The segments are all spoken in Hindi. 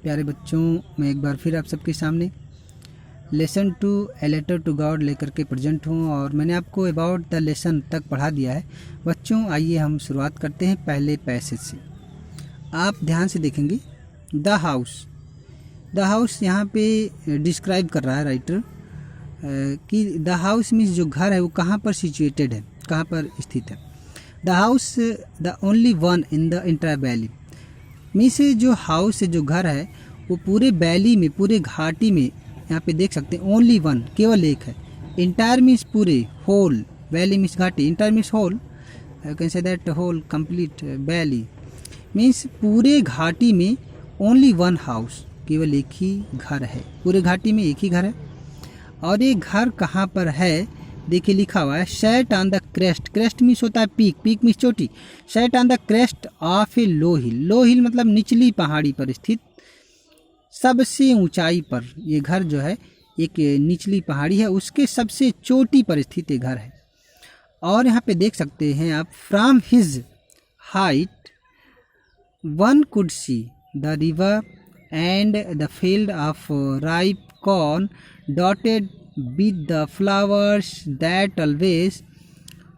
प्यारे बच्चों, मैं एक बार फिर आप सबके सामने lesson two a letter to God लेकर के प्रेजेंट हूँ और मैंने आपको अबाउट द लेसन तक पढ़ा दिया है। बच्चों आइए हम शुरुआत करते हैं पहले पैसेज से। आप ध्यान से देखेंगे द हाउस यहाँ पे डिस्क्राइब कर रहा है राइटर कि द हाउस मीन्स जो घर है वो कहाँ पर सिचुएटेड है, कहाँ पर स्थित है। The house the only one in the entire valley means जो हाउस है, जो घर है वो पूरे वैली में, पूरे घाटी में, यहाँ पे देख सकते हैं ओनली वन, केवल एक है। इंटायर मीन्स पूरे, होल, वैली मीन्स घाटी, entire means whole, you can say that whole complete valley means पूरे घाटी में ओनली वन हाउस, केवल एक ही घर है, पूरे घाटी में एक ही घर है। और ये घर कहाँ पर है देखिए लिखा हुआ है set on the crest, crest means होता है पीक, पीक मीन्स चोटी, set on the crest of a low hill, low hill मतलब निचली पहाड़ी पर स्थित, सबसे ऊंचाई पर ये घर जो है एक निचली पहाड़ी है, उसके सबसे चोटी पर स्थित ये घर है। और यहाँ पे देख सकते हैं आप from his height one could see the river and the field of ripe corn dotted with the flowers that always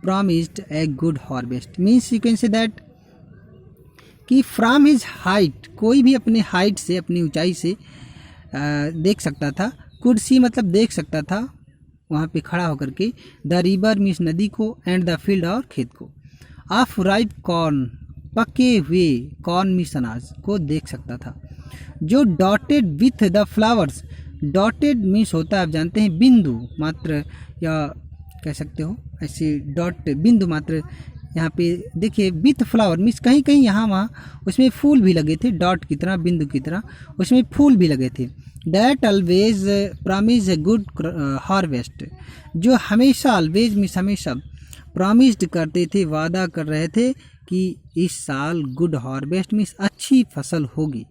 promised a good harvest means you can say that कि from his height, कोई भी अपने हाइट से, अपनी ऊंचाई से देख सकता था, could see मतलब देख सकता था वहाँ पे खड़ा होकर के, the river मीन्स नदी को, and the field और खेत को, of ripe corn पके हुए, corn मीन्स अनाज को देख सकता था, जो dotted with the flowers, dotted means होता है आप जानते हैं बिंदु मात्र, या कह सकते हो ऐसे डॉट बिंदु मात्र। यहाँ पे देखिए विथ फ्लावर मीन्स कहीं कहीं यहाँ वहाँ उसमें फूल भी लगे थे, डॉट की तरह, बिंदु की तरह उसमें फूल भी लगे थे। That always promise a good harvest, जो हमेशा, ऑलवेज मीन्स हमेशा, प्रॉमिस्ड करते थे, वादा कर रहे थे कि इस साल गुड हार्वेस्ट मीन्स अच्छी फसल होगी।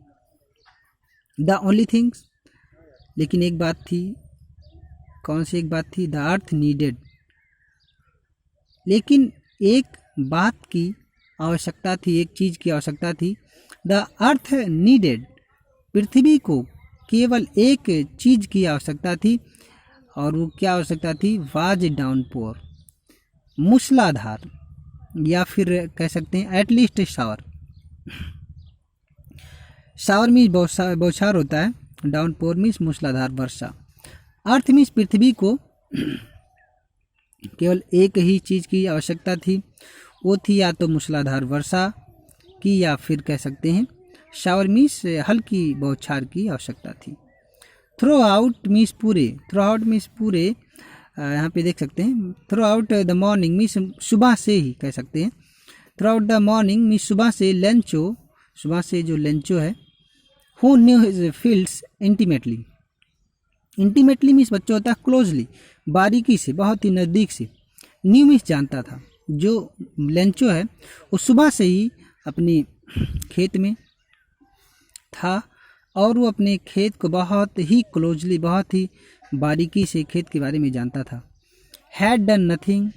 द ओनली थिंग्स, लेकिन एक बात थी, कौन सी एक बात थी? द अर्थ नीडेड, लेकिन एक बात की आवश्यकता थी, एक चीज़ की आवश्यकता थी। द अर्थ नीडेड, पृथ्वी को केवल एक चीज़ की आवश्यकता थी, और वो क्या आवश्यकता थी? वाज डाउनपोर, मूसलाधार, या फिर कह सकते हैं एटलीस्ट शावर। शावर मीन्स बौछार होता है, डाउनपोर मीन्स मूसलाधार वर्षा। अर्थ मीन्स पृथ्वी को केवल एक ही चीज़ की आवश्यकता थी, वो थी या तो मूसलाधार वर्षा की, या फिर कह सकते हैं शावर मीन्स हल्की बौछार की आवश्यकता थी। थ्रो आउट मीन्स पूरे, थ्रो आउट मीन्स पूरे, यहाँ पे देख सकते हैं throughout the morning means सुबह से ही कह सकते हैं, throughout the morning means सुबह से, लेंचो सुबह से जो लेंचो है, Who knew his fields intimately, intimately means बच्चों होता है क्लोजली, बारीकी से, बहुत ही नज़दीक से। न्यू मीन्स जानता था, जो लेंचो है वो सुबह से ही अपनी खेत में था और वो अपने खेत को बहुत ही क्लोजली, बहुत ही बारीकी से खेत के बारे में जानता था। Had done nothing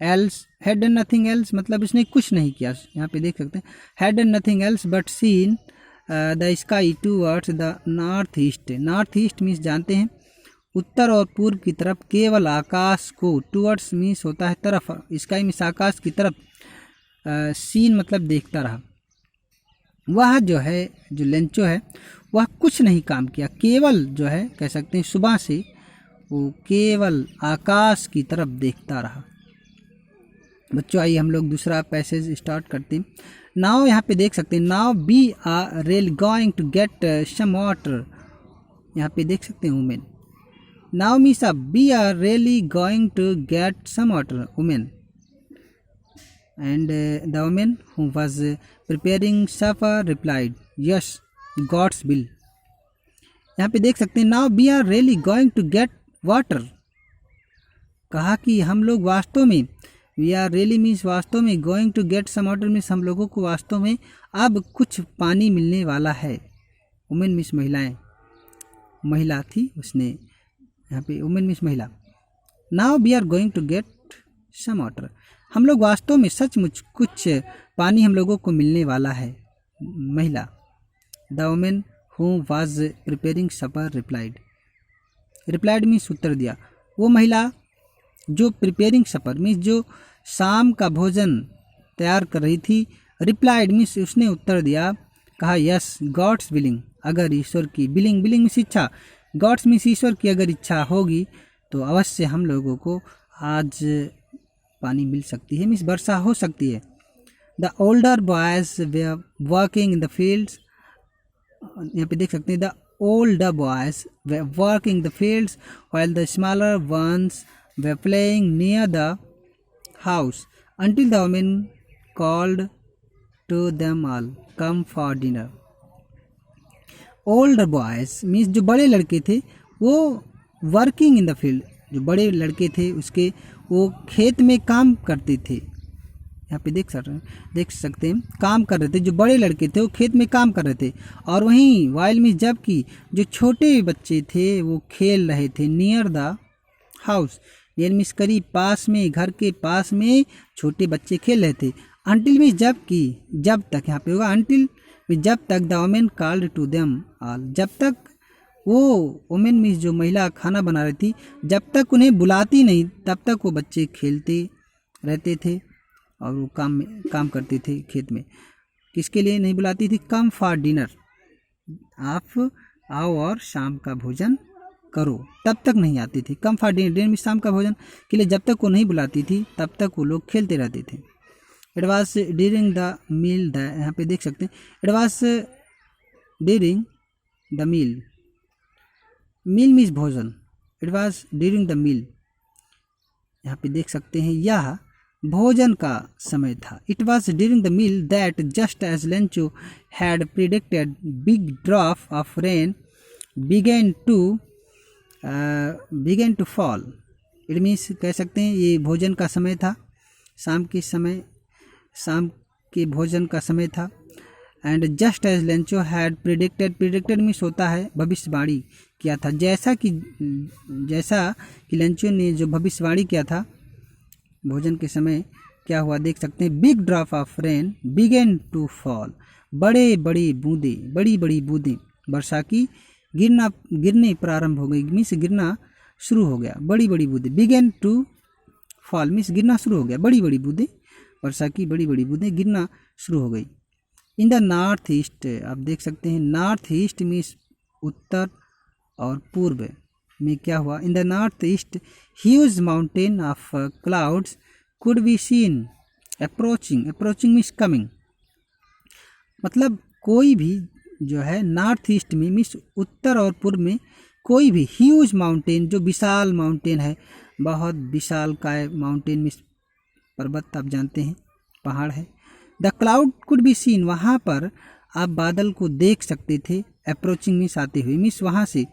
else, had done nothing else मतलब उसने कुछ नहीं किया, यहाँ पे देख सकते हैं had done nothing else but seen the sky towards the north east, north east means जानते हैं उत्तर और पूर्व की तरफ, केवल आकाश को, टूवर्ड्स मीन्स होता है तरफ, स्काई मीन्स आकाश की तरफ, सीन मतलब देखता रहा। वह जो है, जो लेंचो है, वह कुछ नहीं काम किया, केवल जो है कह सकते हैं सुबह से वो केवल आकाश की तरफ देखता रहा। बच्चों आइए हम लोग दूसरा पैसेज स्टार्ट करते हैं। नाउ यहाँ पे देख सकते हैं now we are really going to get some water, यहाँ पे देख सकते हैं women, now means we are really going to get some water, women, and the women who was preparing supper replied yes God's will. यहाँ पे देख सकते हैं now we are really going to get water, कहा कि हम लोग वास्तव में, वी आर रियली मीन्स वास्तव में, going to get some water means हम लोगों को वास्तव में अब कुछ पानी मिलने वाला है। वुमेन मीन्स महिलाएं, महिला थी उसने, यहाँ पे वुमेन मीन्स महिला। Now we are going to get some water, हम लोग वास्तव में सचमुच कुछ पानी हम लोगों को मिलने वाला है, महिला। The women who was preparing supper replied. replied means उत्तर दिया। वो महिला जो प्रिपेयरिंग सपर मीन्स जो शाम का भोजन तैयार कर रही थी, रिप्लाइड मीन्स उसने उत्तर दिया, कहा यस गॉड्स विलिंग, अगर ईश्वर की, बिलिंग मीन्स इच्छा, गॉड्स मीन्स ईश्वर की अगर इच्छा होगी तो अवश्य हम लोगों को आज पानी मिल सकती है, मीन्स वर्षा हो सकती है। The older boys way working in the fields, यहाँ पे देख सकते हैं the older boys were working the fields while the smaller ones were playing near the house until the women called to them all, come for dinner. older boys means जो बड़े लड़के थे वो working in the field, जो बड़े लड़के थे उसके वो खेत में काम करते थे। यहाँ पे देख सकते हैं काम कर रहे थे, जो बड़े लड़के थे वो खेत में काम कर रहे थे, और वहीं वाइल में जबकि जो छोटे बच्चे थे वो खेल रहे थे। Near the house, near means करीब, पास में, घर के पास में छोटे बच्चे खेल रहे थे। अंटिल मीन्स जबकि, जब तक, यहाँ पे होगा अंटिल मीन्स जब तक, the women called to them all, जब तक वो वोमेन मीन्स जो महिला खाना बना रही थी, जब तक उन्हें बुलाती नहीं तब तक वो बच्चे खेलते रहते थे और वो काम करते थे खेत में। किसके लिए नहीं बुलाती थी? कम फॉर डिनर, आप आओ और शाम का भोजन करो, तब तक नहीं आती थी। कम फॉर डिनर, डिनर में शाम का भोजन के लिए जब तक वो नहीं बुलाती थी तब तक वो लोग खेलते रहते थे। It was during the meal, यहाँ पे देख सकते हैं it was during the meal, meal means भोजन, it was during the meal, यहाँ पे देख सकते हैं यह भोजन का समय था। It was during the meal that just as Lencho had predicted big drop of rain began to fall. It means कह सकते हैं ये भोजन का समय था, शाम के भोजन का समय था। And just as Lencho had predicted means होता है भविष्यवाणी किया था, जैसा कि लेंचो ने जो भविष्यवाणी किया था भोजन के समय क्या हुआ देख सकते हैं। Big drop of rain began to fall, बड़ी बड़ी बूंदें वर्षा की गिरने प्रारंभ हो गई, मीन्स गिरना शुरू हो गया। बड़ी बड़ी बूंदें, बिगेन टू फॉल मीन्स गिरना शुरू हो गया, बड़ी बड़ी बूंदें, वर्षा की बड़ी बड़ी बूंदें गिरना शुरू हो गई। इन द नॉर्थ ईस्ट, आप देख सकते हैं नॉर्थ ईस्ट मीन्स उत्तर और पूर्व में क्या हुआ। In the north east huge mountain of clouds could be seen approaching means coming, मतलब कोई भी जो है नॉर्थ ईस्ट में मीन्स उत्तर और पूर्व में कोई भी ह्यूज माउंटेन, जो विशाल माउंटेन है, बहुत विशाल का माउंटेन मीन्स पर्वत, आप जानते हैं पहाड़ है। The cloud could be seen, वहाँ पर आप बादल को देख सकते थे। अप्रोचिंग मीन्स आते हुए, मीन्स वहाँ से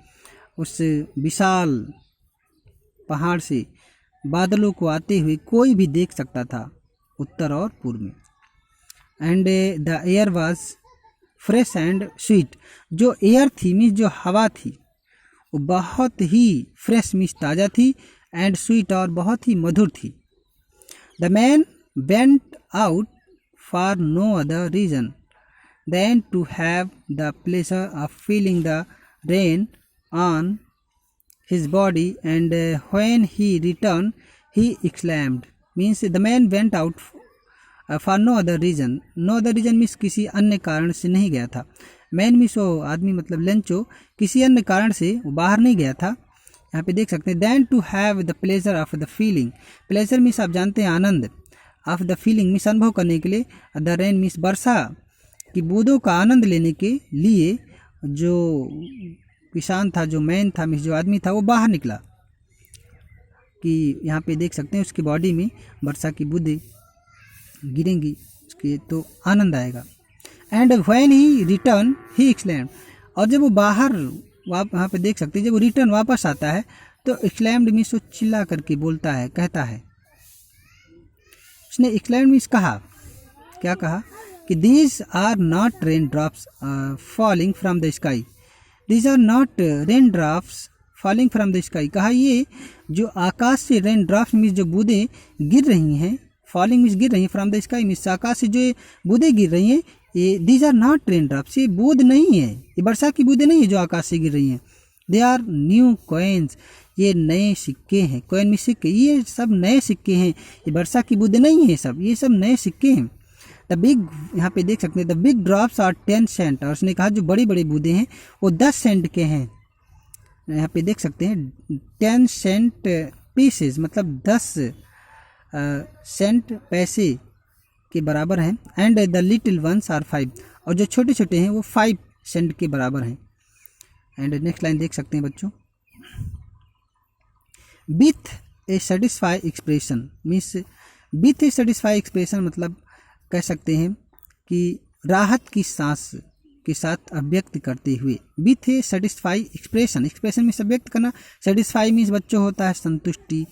उस विशाल पहाड़ से बादलों को आते हुए कोई भी देख सकता था उत्तर और पूर्व में। And the air was fresh and sweet, जो एयर थी मीन्स जो हवा थी वो बहुत ही फ्रेश मीन्स ताज़ा थी, एंड स्वीट और बहुत ही मधुर थी। The man went out for no other reason than to have the pleasure of feeling the rain on his body, and when he returned he exclaimed, means the man went out for no other reason means किसी अन्य कारण से नहीं गया था। मैन मीन्स वो आदमी, मतलब लेंचो किसी अन्य कारण से वो बाहर नहीं गया था। यहाँ पे देख सकते हैं than to have the pleasure of the feeling, pleasure means आप जानते हैं आनंद, ऑफ द फीलिंग मीन्स अनुभव करने के लिए, द रेन मीन्स वर्षा की बूंदों का आनंद लेने के लिए जो किसान था, जो मैन था मीन्स जो आदमी था, वो बाहर निकला कि यहाँ पे देख सकते हैं उसकी बॉडी में वर्षा की बूंदें गिरेंगी उसके तो आनंद आएगा। And when he return he exclaimed, और जब वो बाहर यहाँ पे देख सकते हैं जब वो रिटर्न वापस आता है तो एक्सक्लेम्ड मीन्स वो चिल्ला करके बोलता है, कहता है। उसने एक्सक्लेम्ड मीन्स कहा, क्या कहा कि these are not rain drops falling from the sky, these are not rain drops falling from the sky, कहा ये जो आकाश से रेन ड्रॉप्स मीन्स जो बूंदें गिर रही हैं, फॉलिंग मीन्स गिर रही हैं, फ्रॉम द स्काई मीन्स आकाश से जो बूंदें गिर रही हैं, ये these are not rain drops, ये बूंद नहीं है, ये वर्षा की बूंदें नहीं है जो आकाश से गिर रही हैं। दे आर न्यू कॉइन्स, ये नए सिक्के हैं। कॉइन में सिक्के, ये सब नए सिक्के हैं, ये वर्षा की बूंदें नहीं है, ये सब नए सिक्के हैं। द बिग, यहाँ पे देख सकते हैं the big drops are 10 cent, और उसने कहा जो बड़ी बड़ी बूंदें हैं वो 10 सेंट के हैं। यहाँ पे देख सकते हैं 10 सेंट पीसेस, मतलब 10 सेंट पैसे के बराबर हैं। And the little ones are 5, और जो छोटे छोटे हैं वो 5 सेंट के बराबर हैं। एंड नेक्स्ट लाइन देख सकते हैं बच्चों, with a satisfy expression means, with a satisfy expression मतलब कह सकते हैं कि राहत की सांस के साथ अभिव्यक्त करते हुए। With a satisfy expression, expression में अभिव्यक्त करना, सेटिस्फाई मीन्स बच्चों होता है संतुष्टि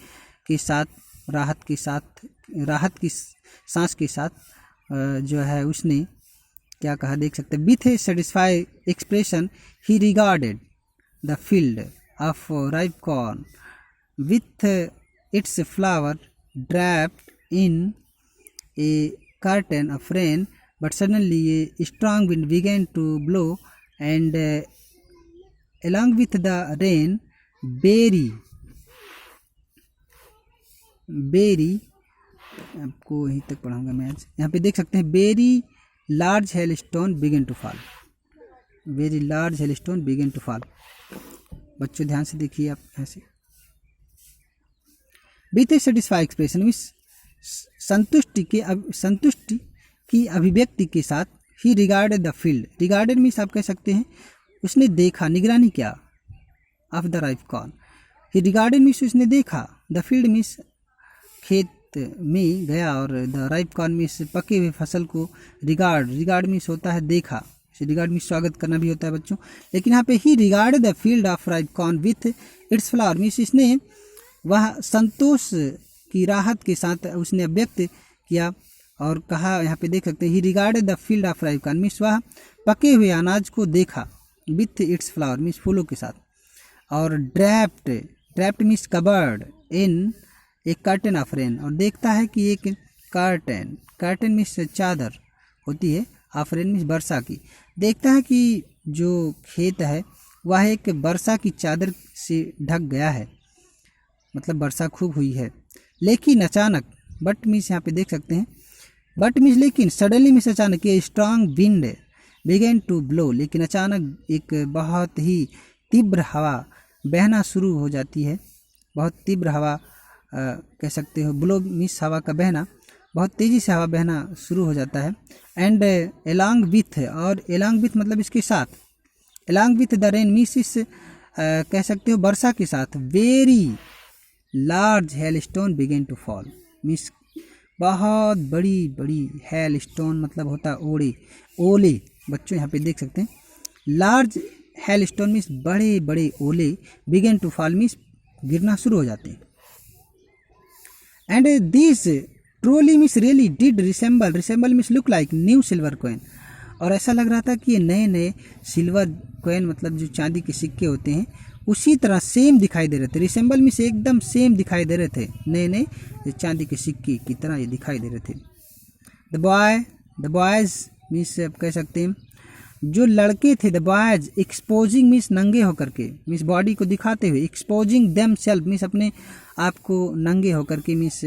के साथ, राहत के साथ, राहत की सांस के साथ जो है उसने क्या कहा देख सकते हैं। With a satisfy expression he regarded the field of ripe corn with its flower draped in A curtain of rain, but suddenly a strong wind began to blow and along with the rain very आपको यहीं तक पढ़ाऊंगा मैं आज। यहाँ पे देख सकते हैं very large hail stone began to fall, very large hail stone began to fall. बच्चों ध्यान से देखिए आप ऐसे। With a satisfy expression means संतुष्टि की अभिव्यक्ति के साथ, he regarded the field, regarded means आप कह सकते हैं उसने देखा, निगरानी क्या, of the ripe corn. He regarded means उसने देखा, द फील्ड मीन्स खेत में गया, और द राइप कॉर्न मीन्स पके हुए फसल को। रिगार्ड मीन्स होता है देखा, रिगार्ड मीन्स स्वागत करना भी होता है बच्चों। लेकिन यहाँ पे ही regarded the field of ripe corn with its flower means इसने वह संतोष की राहत के साथ उसने अभिव्यक्त किया और कहा। यहाँ पे देख सकते हैं ही regarded the field of ripe corn means वह पके हुए अनाज को देखा, विथ इट्स फ्लावर मीन्स फूलों के साथ। और ड्रैप्ड मीन्स कवर्ड इन एक कर्टन ऑफ रेन, और देखता है कि एक कर्टन मीन्स चादर होती है, ऑफ रेन मीन्स वर्षा की। देखता है कि जो खेत है वह एक वर्षा की चादर से ढक गया है, मतलब वर्षा खूब हुई है। लेकिन अचानक, बट मीन्स यहाँ पे देख सकते हैं, बट मीन्स लेकिन, सडनली मीन्स अचानक, ये strong wind began to blow, लेकिन अचानक एक बहुत ही तीव्र हवा बहना शुरू हो जाती है। बहुत तीव्र हवा कह सकते हो, ब्लो मीन्स हवा का बहना, बहुत तेज़ी से हवा बहना शुरू हो जाता है। एंड एलॉन्ग विथ, और एलॉन्ग विथ मतलब इसके साथ, along with the rain means इस कह सकते हो वर्षा के साथ। Very large hail stone began to fall means बहुत बड़ी बड़ी, हेल स्टोन मतलब होता है ओले। बच्चों यहाँ पे देख सकते हैं लार्ज हेल स्टोन मीन्स बड़े बड़े ओले, बिगेन टू फॉल मीन्स गिरना शुरू हो जाते हैं। And this truly means really did resemble means look like new silver coin, और ऐसा लग रहा था कि ये नए नए सिल्वर कॉइन मतलब जो चांदी के सिक्के होते हैं उसी तरह सेम दिखाई दे रहे थे। रिसेंबल मीन्स एकदम सेम दिखाई दे रहे थे, नए नए चांदी के सिक्के की तरह ये दिखाई दे रहे थे। द बॉयज मीन्स आप कह सकते हैं जो लड़के थे, द बॉयज एक्सपोजिंग मीन्स नंगे होकर के, मीन्स बॉडी को दिखाते हुए, एक्सपोजिंग देम सेल्फ मीन्स अपने आप को नंगे होकर के, मीन्स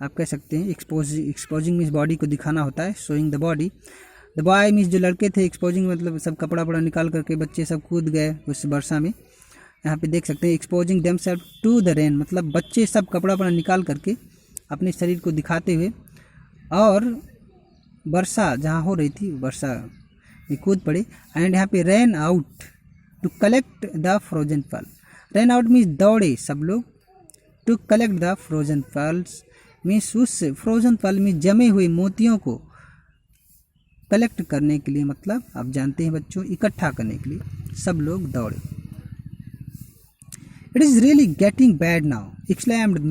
आप कह सकते हैं एक्सपोजिंग मीन्स बॉडी को दिखाना होता है, showing the body. The boy means जो लड़के थे, एक्सपोजिंग मतलब सब कपड़ा वपड़ा निकाल करके बच्चे सब कूद गए उस वर्षा में। यहाँ पे देख सकते हैं exposing them self to the rain मतलब बच्चे सब कपड़ा वपड़ा निकाल करके अपने शरीर को दिखाते हुए और वर्षा जहाँ हो रही थी वर्षा में कूद पड़े। एंड यहाँ पे ran out to collect the frozen फल, रैन आउट मीन्स दौड़े सब लोग, टू कलेक्ट द फ्रोजन फल्स मीन्स उस फ्रोजन फल में जमे हुए मोतियों को कलेक्ट करने के लिए, मतलब आप जानते हैं बच्चों इकट्ठा करने के लिए सब लोग दौड़े। It is really getting bad now exclaimed the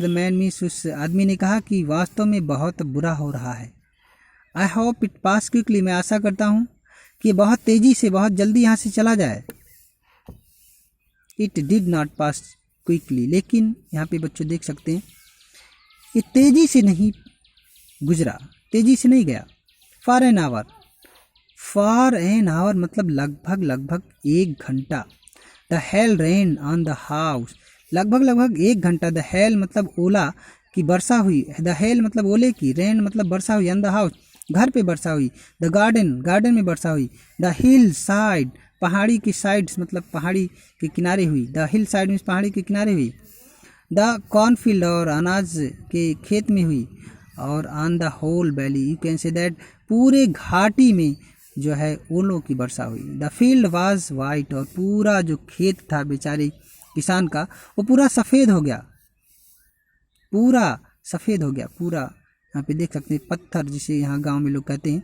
man means उस आदमी ने कहा कि वास्तव में बहुत बुरा हो रहा है। I hope it pass quickly मैं आशा करता हूँ कि बहुत तेज़ी से बहुत जल्दी यहाँ से चला जाए। It did not pass quickly लेकिन यहाँ पे बच्चों देख सकते हैं ये तेज़ी से नहीं गुजरा, तेज़ी से नहीं गया। For an hour, for an hour मतलब लगभग 1 घंटा। The hell rain on the house, लगभग 1 घंटा। द हेल मतलब ओला की वर्षा हुई, द हेल मतलब ओले की, रेन मतलब वर्षा हुई, ऑन द हाउस घर पे वर्षा हुई, द गार्डन में वर्षा हुई, द हिल साइड पहाड़ी की साइड्स मतलब पहाड़ी के किनारे हुई, द हिल साइड मीन्स पहाड़ी के किनारे हुई, द कॉर्नफील्ड और अनाज के खेत में हुई, और on the whole valley you can say that पूरे घाटी में जो है ओलों की वर्षा हुई। द फील्ड वाज वाइट, और पूरा जो खेत था बेचारे किसान का वो पूरा सफ़ेद हो गया, पूरा सफ़ेद हो गया पूरा। यहाँ पे देख सकते हैं पत्थर, जिसे यहाँ गांव में लोग कहते हैं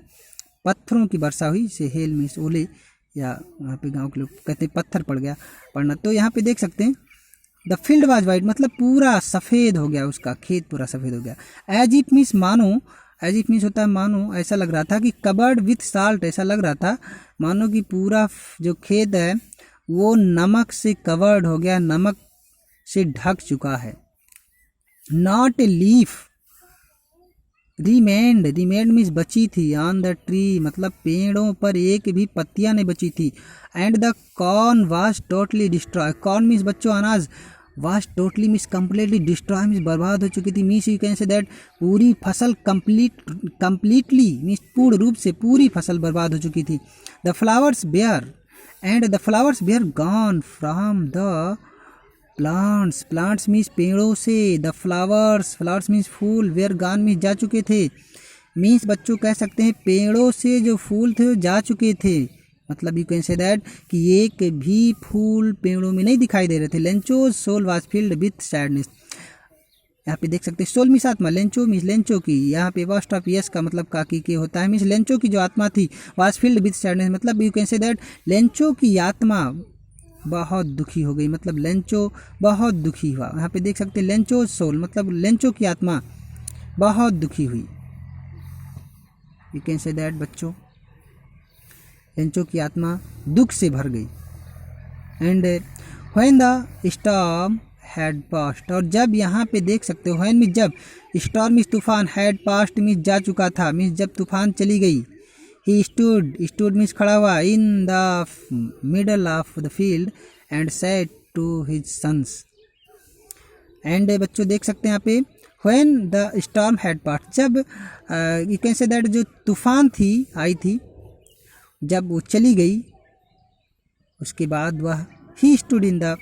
पत्थरों की वर्षा हुई, से हेल मीन्स ओले, या यहाँ पे गांव के लोग कहते हैं पत्थर पड़ गया पड़ना। तो यहाँ पे देख सकते हैं द फील्ड वाज वाइट मतलब पूरा सफ़ेद हो गया, उसका खेत पूरा सफ़ेद हो गया। एज इट मीन्स मानो, एज इट मीन्स होता है मानो, ऐसा लग रहा था कि कवर्ड विथ साल्ट, ऐसा लग रहा था मानो कि पूरा जो खेत है वो नमक से कवर्ड हो गया, नमक से ढक चुका है। Not a leaf remained, remained means बची थी, ऑन द ट्री मतलब पेड़ों पर एक भी पत्तियां नहीं बची थी। And the corn was totally destroy, corn means बच्चों अनाज, was totally means completely, destroy means बर्बाद हो चुकी थी। Means you can say that पूरी फसल कम्प्लीटली मीन्स पूर्ण रूप से पूरी फसल बर्बाद हो चुकी थी। The flowers were, and the flowers were gone from the plants, plants means पेड़ों से, द फ्लावर्स, फ्लावर्स मीन्स फूल, वेयर गॉन मीन्स जा चुके थे। मीन्स बच्चों कह सकते हैं पेड़ों से जो फूल थे वो जा चुके थे, मतलब यू कैन से दैट कि एक भी फूल पेड़ों में नहीं दिखाई दे रहे थे। Lencho's soul was filled with sadness, यहाँ पे देख सकते हैं सोल मीन्स आत्मा, लेंचो मीन्स लेंचो की, यहाँ पे फर्स्ट ऑफ यस का मतलब काकी के होता है, मीन्स लेंचो की जो आत्मा थी वाज फिल्ड विथ सैडनेस मतलब you can say that Lencho की आत्मा बहुत दुखी हो गई, मतलब लेंचो बहुत दुखी हुआ। यहाँ पे देख सकते हैं लेंचो सोल मतलब लेंचो की आत्मा बहुत दुखी हुई, यू कैन से दैट बच्चों लेंचो की आत्मा दुख से भर गई। And when the storm had past, और जब यहाँ पे देख सकते हो व्हेन मीन्स जब, स्टॉर्म मीन्स तूफान, हैड पास्ट मीन्स जा चुका था, मीन्स जब तूफान चली गई। ही स्टूड, स्टूड मीन्स खड़ा हुआ, in the middle of the field and said to his sons. And बच्चों देख सकते हैं यहाँ पे when the storm had passed, जब यू कैन से दैट जो तूफान थी आई थी जब वो चली गई, उसके बाद वह he stood in the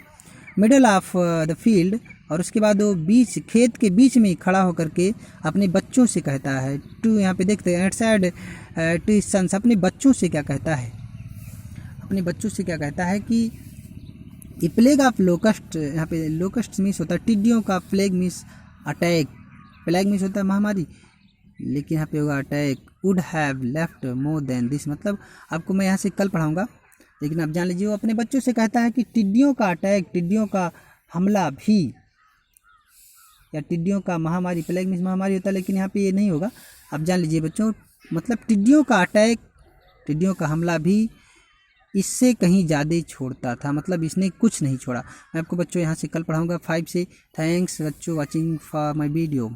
middle of the field, और उसके बाद वो बीच खेत के बीच में खड़ा होकर के अपने बच्चों से कहता है टू, यहाँ पे देखते हैं एट सैड टू सन्स, अपने बच्चों से क्या कहता है, अपने बच्चों से क्या कहता है कि ये प्लेग ऑफ लोकस्ट, यहाँ पे लोकस्ट मीन्स होता है टिड्डियों का, plague means attack, plague means होता है महामारी, लेकिन यहाँ पे होगा attack, would have left more than this, मतलब आपको मैं यहाँ से कल पढ़ाऊँगा, लेकिन आप जान लीजिए वो अपने बच्चों से कहता है कि टिड्डियों का अटैक, टिड्डियों का हमला भी, या टिड्डियों का महामारी, प्लेग मीन्स महामारी होता है, लेकिन यहाँ पे ये नहीं होगा, आप जान लीजिए बच्चों, मतलब टिड्डियों का अटैक, टिड्डियों का हमला भी इससे कहीं ज़्यादा छोड़ता था, मतलब इसने कुछ नहीं छोड़ा। मैं आपको बच्चों यहाँ से कल पढ़ाऊँगा 5 से। थैंक्स बच्चों वॉचिंग फॉर माई वीडियो।